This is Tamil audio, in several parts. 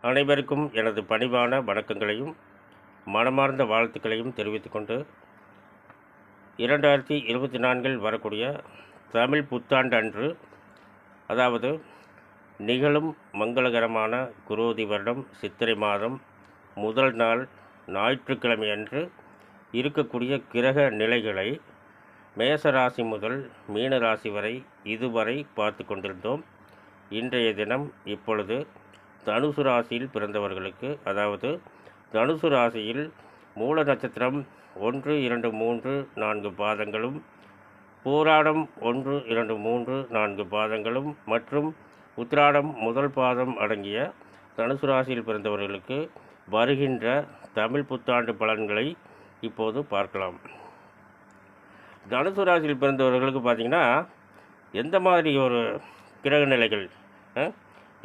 அனைவருக்கும் எனது பணிவான வணக்கங்களையும் மனமார்ந்த வாழ்த்துக்களையும் தெரிவித்துக்கொண்டு 2024 வரக்கூடிய தமிழ் புத்தாண்டு அன்று, அதாவது நிகழும் மங்களகரமான குரோதி வருடம் சித்திரை மாதம் முதல் நாள் ஞாயிற்றுக்கிழமை அன்று இருக்கக்கூடிய கிரக நிலைகளை மேசராசி முதல் மீனராசி வரை இதுவரை பார்த்து கொண்டிருந்தோம். இன்றைய தினம் இப்பொழுது தனுசு ராசியில் பிறந்தவர்களுக்கு, அதாவது தனுசு ராசியில் மூல நட்சத்திரம் 1, 2, 3, 4 பாதங்களும், பூராடம் 1, 2, 3, 4 பாதங்களும் மற்றும் உத்திராடம் முதல் பாதம் அடங்கிய தனுசு ராசியில் பிறந்தவர்களுக்கு வருகின்ற தமிழ் புத்தாண்டு பலன்களை இப்போது பார்க்கலாம். தனுசு ராசியில் பிறந்தவர்களுக்கு பார்த்திங்கன்னா, எந்த மாதிரி ஒரு கிரக நிலைகள்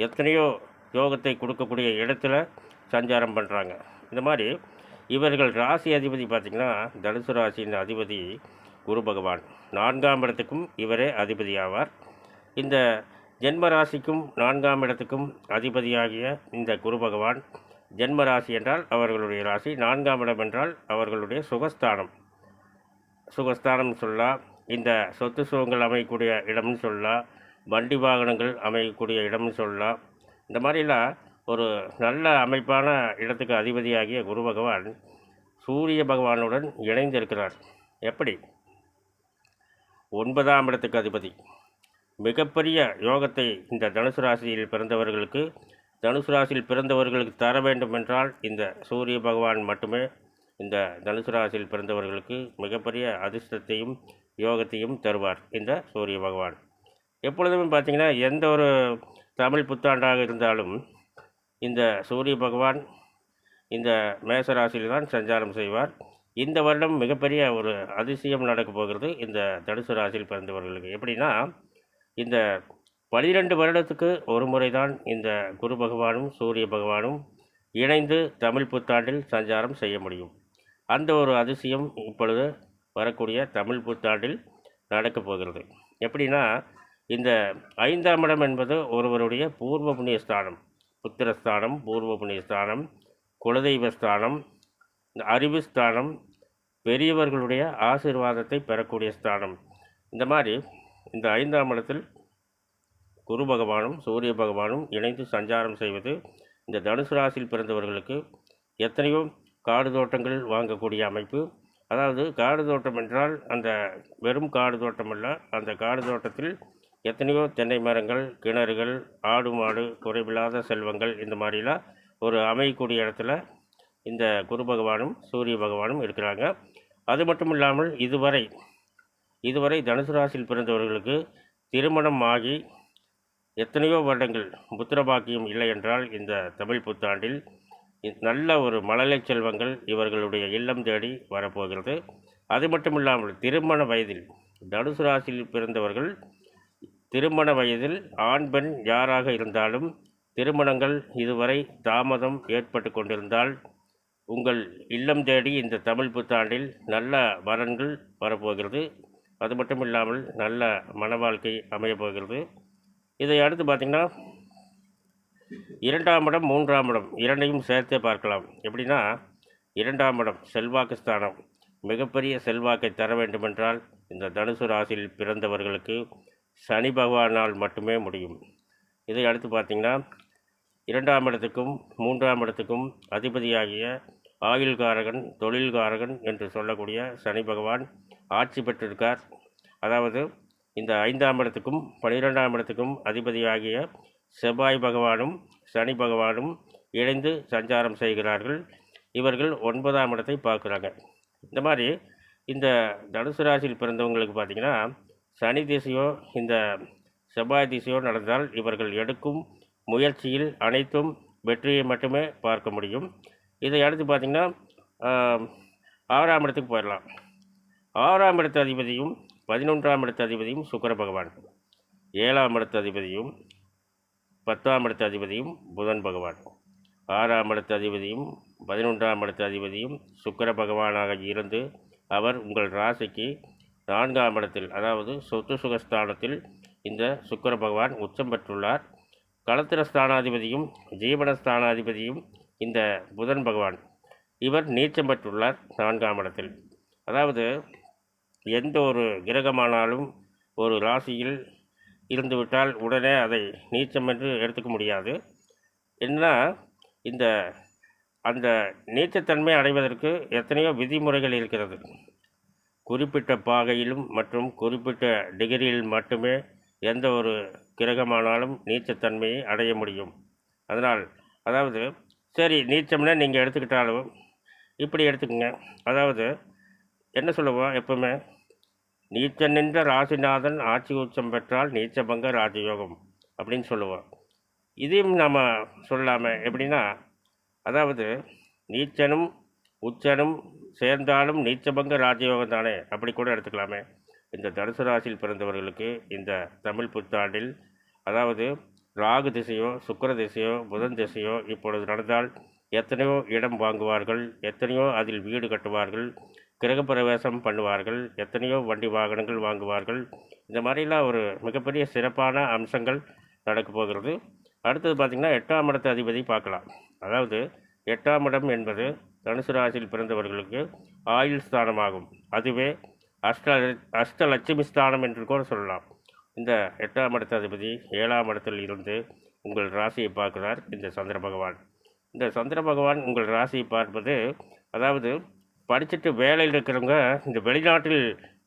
எத்தனையோ யோகத்தை கொடுக்கக்கூடிய இடத்துல சஞ்சாரம் பண்ணுறாங்க. இந்த மாதிரி இவர்கள் ராசி அதிபதி பார்த்திங்கன்னா, தனுசு ராசியின் அதிபதி குரு பகவான் 4ஆம் இடத்துக்கும் இவரே அதிபதி ஆவார். இந்த ஜென்ம ராசிக்கும் 4ஆம் இடத்துக்கும் அதிபதியாகிய இந்த குரு பகவான், ஜென்ம ராசி என்றால் அவர்களுடைய ராசி, 4ஆம் இடம் என்றால் அவர்களுடைய சுகஸ்தானம் சொல்லலாம். இந்த சொத்து சுகங்கள் அமையக்கூடிய இடம்னு சொல்லலாம், வண்டி வாகனங்கள் அமையக்கூடிய இடம்னு சொல்லலாம். இந்த மாதிரிலாம் ஒரு நல்ல அமைப்பான இடத்துக்கு அதிபதியாகிய குரு பகவான் சூரிய பகவானுடன் இணைந்திருக்கிறார். எப்படி? 9ஆம் இடத்துக்கு அதிபதி. மிகப்பெரிய யோகத்தை இந்த தனுசு ராசியில் பிறந்தவர்களுக்கு தர வேண்டும் என்றால் இந்த சூரிய பகவான் மட்டுமே இந்த தனுசு ராசியில் பிறந்தவர்களுக்கு மிகப்பெரிய அதிர்ஷ்டத்தையும் யோகத்தையும் தருவார். இந்த சூரிய பகவான் எப்பொழுதுமே பார்த்திங்கன்னா, எந்த ஒரு தமிழ் புத்தாண்டாக இருந்தாலும் இந்த சூரிய பகவான் இந்த மேசராசியில் தான் சஞ்சாரம் செய்வார். இந்த வருடம் மிகப்பெரிய ஒரு அதிசயம் நடக்கப் போகிறது இந்த தனுசு ராசியில் பிறந்தவர்களுக்கு. எப்படின்னா, இந்த 12 வருடத்துக்கு ஒரு முறை தான் இந்த குரு பகவானும் சூரிய பகவானும் இணைந்து தமிழ் புத்தாண்டில் சஞ்சாரம் செய்ய முடியும். அந்த ஒரு அதிசயம் இப்பொழுது வரக்கூடிய தமிழ் புத்தாண்டில் நடக்கப் போகிறது. எப்படின்னா, இந்த 5ஆம் இடம் என்பது ஒருவருடைய பூர்வ புண்ணிய ஸ்தானம், புத்திரஸ்தானம், பூர்வ புண்ணிய ஸ்தானம், குலதெய்வ ஸ்தானம், அறிவு ஸ்தானம், பெரியவர்களுடைய ஆசீர்வாதத்தை பெறக்கூடிய ஸ்தானம். இந்த மாதிரி இந்த 5ஆம் இடத்தில் குரு பகவானும் சூரிய பகவானும் இணைந்து சஞ்சாரம் செய்வது இந்த தனுசு ராசியில் பிறந்தவர்களுக்கு எத்தனையோ காடு தோட்டங்கள் வாங்கக்கூடிய அமைப்பு. அதாவது காடு தோட்டம் என்றால் அந்த வெறும் காடு தோட்டம் அல்ல, அந்த காடு தோட்டத்தில் எத்தனையோ தென்னை மரங்கள், கிணறுகள், ஆடு மாடு, குறைவில்லாத செல்வங்கள், இந்த மாதிரிலாம் ஒரு அமையக்கூடிய இடத்துல இந்த குரு பகவானும் சூரிய பகவானும் இருக்கிறாங்க. அது மட்டும் இல்லாமல் இதுவரை தனுசு ராசியில் பிறந்தவர்களுக்கு திருமணம் ஆகி எத்தனையோ வருடங்கள் புத்திர பாக்கியம் இல்லை என்றால் இந்த தமிழ் புத்தாண்டில் நல்ல ஒரு மழலை செல்வங்கள் இவர்களுடைய இல்லம் தேடி வரப்போகிறது. அது மட்டும் இல்லாமல் திருமண வயதில் தனுசு ராசியில் பிறந்தவர்கள் திருமண வயதில் ஆண் பெண் யாராக இருந்தாலும் திருமணங்கள் இதுவரை தாமதம் ஏற்பட்டு கொண்டிருந்தால் உங்கள் இல்லம் தேடி இந்த தமிழ் புத்தாண்டில் நல்ல வரன்கள் வரப்போகிறது. அது மட்டும் இல்லாமல் நல்ல மன வாழ்க்கை அமையப்போகிறது. இதை அடுத்து பார்த்திங்கன்னா, 2ஆம் இடம் 3ஆம் இடம் இரண்டையும் சேர்த்தே பார்க்கலாம். எப்படின்னா, 2ஆம் இடம் செல்வாக்கு ஸ்தானம். மிகப்பெரிய செல்வாக்கை தர வேண்டுமென்றால் இந்த தனுசு ராசியில் பிறந்தவர்களுக்கு சனி பகவானால் மட்டுமே முடியும். இதை அடுத்து பார்த்திங்கன்னா, 2ஆம் இடத்துக்கும் 3ஆம் இடத்துக்கும் அதிபதியாகிய ஆயுள்காரகன், தொழில்காரகன் என்று சொல்லக்கூடிய சனி பகவான் ஆட்சி பெற்றிருக்கார். அதாவது இந்த 5ஆம் இடத்துக்கும் 12ஆம் இடத்துக்கும் அதிபதியாகிய செவ்வாய் பகவானும் சனி பகவானும் இணைந்து சஞ்சாரம் செய்கிறார்கள். இவர்கள் 9ஆம் இடத்தை பார்க்குறாங்க. இந்த மாதிரி இந்த தனுசு ராசியில் பிறந்தவங்களுக்கு பார்த்திங்கன்னா, சனி திசையோ இந்த செவ்வாய் திசையோ நடந்தால் இவர்கள் எடுக்கும் முயற்சியில் அனைத்தும் வெற்றியை மட்டுமே பார்க்க முடியும். இதை அடுத்து பார்த்திங்கன்னா, 6ஆம் இடத்துக்கு போயிடலாம். 6ஆம் இடத்து அதிபதியும் 11ஆம் இடத்து அதிபதியும் சுக்கிர பகவான், 7ஆம் இடத்து அதிபதியும் 10ஆம் இடத்து அதிபதியும் புதன் பகவான். 6ஆம் இடத்து அதிபதியும் 11ஆம் இடத்து அதிபதியும் சுக்கிர பகவானாக இருந்து அவர் உங்கள் ராசிக்கு 4ஆம் இடத்தில், அதாவது சொத்து சுகஸ்தானத்தில் இந்த சுக்கிர பகவான் உச்சம் பெற்றுள்ளார். களத்திர ஸ்தானாதிபதியும் ஜீவனஸ்தானாதிபதியும் இந்த புதன் பகவான். இவர் நீச்சம் பெற்றுள்ளார் 4ஆம் இடத்தில். அதாவது எந்த ஒரு கிரகமானாலும் ஒரு ராசியில் இருந்துவிட்டால் உடனே அதை நீச்சம் என்று எடுத்துக்க முடியாது. என்னன்னா இந்த அந்த நீச்சத்தன்மை அடைவதற்கு எத்தனையோ விதிமுறைகள் இருக்கிறது. குறிப்பிட்ட பாகையிலும் மற்றும் குறிப்பிட்ட டிகிரியில் மட்டுமே எந்த ஒரு கிரகமானாலும் நீச்சத்தன்மையை அடைய முடியும். அதனால் அதாவது சரி நீச்சம்னா நீங்கள் எடுத்துக்கிட்டாலும் இப்படி எடுத்துக்கோங்க. அதாவது என்ன சொல்லுவோம் எப்பவுமே, நீச்சம் நின்ற ராசிநாதன் ஆட்சி உச்சம் பெற்றால் நீச்சபங்க ராஜயோகம் அப்படின்னு சொல்லுவோம். இதையும் நம்ம சொல்லாமல் எப்படின்னா, அதாவது நீச்சனும் உச்சனும் சேர்ந்தாலும் நீச்சபங்க ராஜயோகம் தானே, அப்படி கூட எடுத்துக்கலாமே. இந்த தனுசு ராசியில் பிறந்தவர்களுக்கு இந்த தமிழ் புத்தாண்டில் அதாவது ராகு திசையோ சுக்கிர திசையோ புதன் திசையோ இப்பொழுது நடந்தால் எத்தனையோ இடம் வாங்குவார்கள், எத்தனையோ அதில் வீடு கட்டுவார்கள், கிரகப்பிரவேசம் பண்ணுவார்கள், எத்தனையோ வண்டி வாகனங்கள் வாங்குவார்கள். இந்த மாதிரிலாம் ஒரு மிகப்பெரிய சிறப்பான அம்சங்கள் நடக்க போகிறது. அடுத்தது பார்த்திங்கன்னா 8ஆம் இடத்து அதிபதி பார்க்கலாம். அதாவது 8ஆம் இடம் என்பது தனுசு ராசியில் பிறந்தவர்களுக்கு ஆயுள் ஸ்தானமாகும். அதுவே அஷ்டலட்சுமி ஸ்தானம் என்று கூட சொல்லலாம். இந்த 8ஆம் இடத்து அதிபதி 7ஆம் இடத்தில் இருந்து உங்கள் ராசியை பார்க்கிறார் இந்த சந்திர பகவான். இந்த சந்திர பகவான் உங்கள் ராசியை பார்ப்பது, அதாவது படிச்சுட்டு வேலையில் இருக்கிறவங்க இந்த வெளிநாட்டில்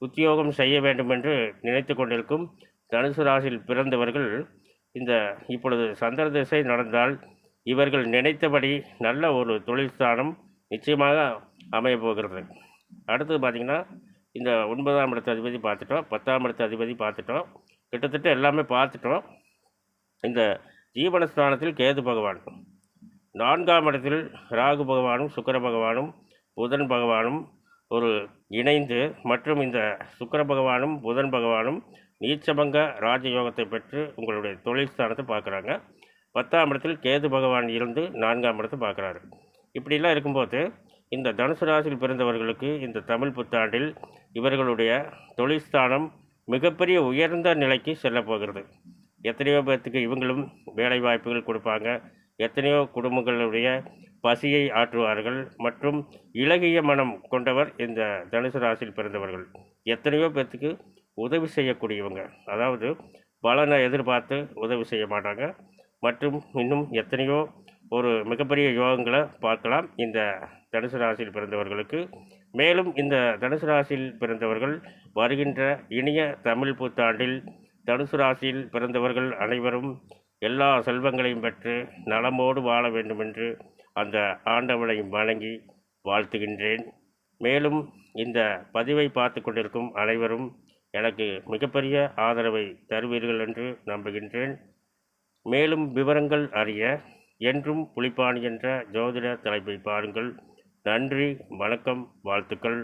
உத்தியோகம் செய்ய வேண்டும் என்று நினைத்து கொண்டிருக்கும் தனுசு ராசியில் பிறந்தவர்கள் இந்த இப்பொழுது சந்திர திசை நடந்தால் இவர்கள் நினைத்தபடி நல்ல ஒரு தொழில் ஸ்தானம் நிச்சயமாக அமைய போகிறது. அடுத்தது பார்த்திங்கன்னா இந்த 9ஆம் இடத்து அதிபதி பார்த்துட்டோம், 10ஆம் இடத்து அதிபதி பார்த்துட்டோம், கிட்டத்தட்ட எல்லாமே பார்த்துட்டோம். இந்த ஜீவனஸ்தானத்தில் கேது பகவான், 4ஆம் இடத்தில் ராகு பகவானும் சுக்கிர பகவானும் புதன் பகவானும் ஒரு இணைந்து மற்றும் இந்த சுக்கிர பகவானும் புதன் பகவானும் நீச்சபங்க ராஜயோகத்தை பெற்று உங்களுடைய தொழில் ஸ்தானத்தை பார்க்குறாங்க. 10ஆம் இடத்தில் கேது பகவான் இருந்து 4ஆம் இடத்தை பார்க்குறாரு. இப்படிலாம் இருக்கும்போது இந்த தனுசு ராசியில் பிறந்தவர்களுக்கு இந்த தமிழ் புத்தாண்டில் இவர்களுடைய தொழில் ஸ்தானம் மிகப்பெரிய உயர்ந்த நிலைக்கு செல்ல போகிறது. எத்தனையோ பேர்த்துக்கு இவங்களும் வேலை வாய்ப்புகள் கொடுப்பாங்க, எத்தனையோ குடும்பங்களுடைய பசியை ஆற்றுவார்கள். மற்றும் இளகிய மனம் கொண்டவர் இந்த தனுசு ராசியில் பிறந்தவர்கள். எத்தனையோ பேர்த்துக்கு உதவி செய்யக்கூடியவங்க, அதாவது பலனை எதிர்பார்த்து உதவி செய்ய மாட்டாங்க. மற்றும் இன்னும் எத்தனையோ ஒரு மிகப்பெரிய யோகங்களை பார்க்கலாம் இந்த தனுசு ராசியில் பிறந்தவர்களுக்கு. மேலும் இந்த தனுசு ராசியில் பிறந்தவர்கள் வருகின்ற இனிய தமிழ் புத்தாண்டில் தனுசு ராசியில் பிறந்தவர்கள் அனைவரும் எல்லா செல்வங்களையும் பெற்று நலமோடு வாழ வேண்டுமென்று அந்த ஆண்டவனை வணங்கி வாழ்த்துகின்றேன். மேலும் இந்த பதிவை பார்த்து கொண்டிருக்கும் அனைவரும் எனக்கு மிகப்பெரிய ஆதரவை தருவீர்கள் என்று நம்புகின்றேன். மேலும் விவரங்கள் அறிய என்றும் புலிப்பாணி என்ற ஜோதிட தலைப்பை பாருங்கள். நன்றி, வணக்கம், வாழ்த்துக்கள்.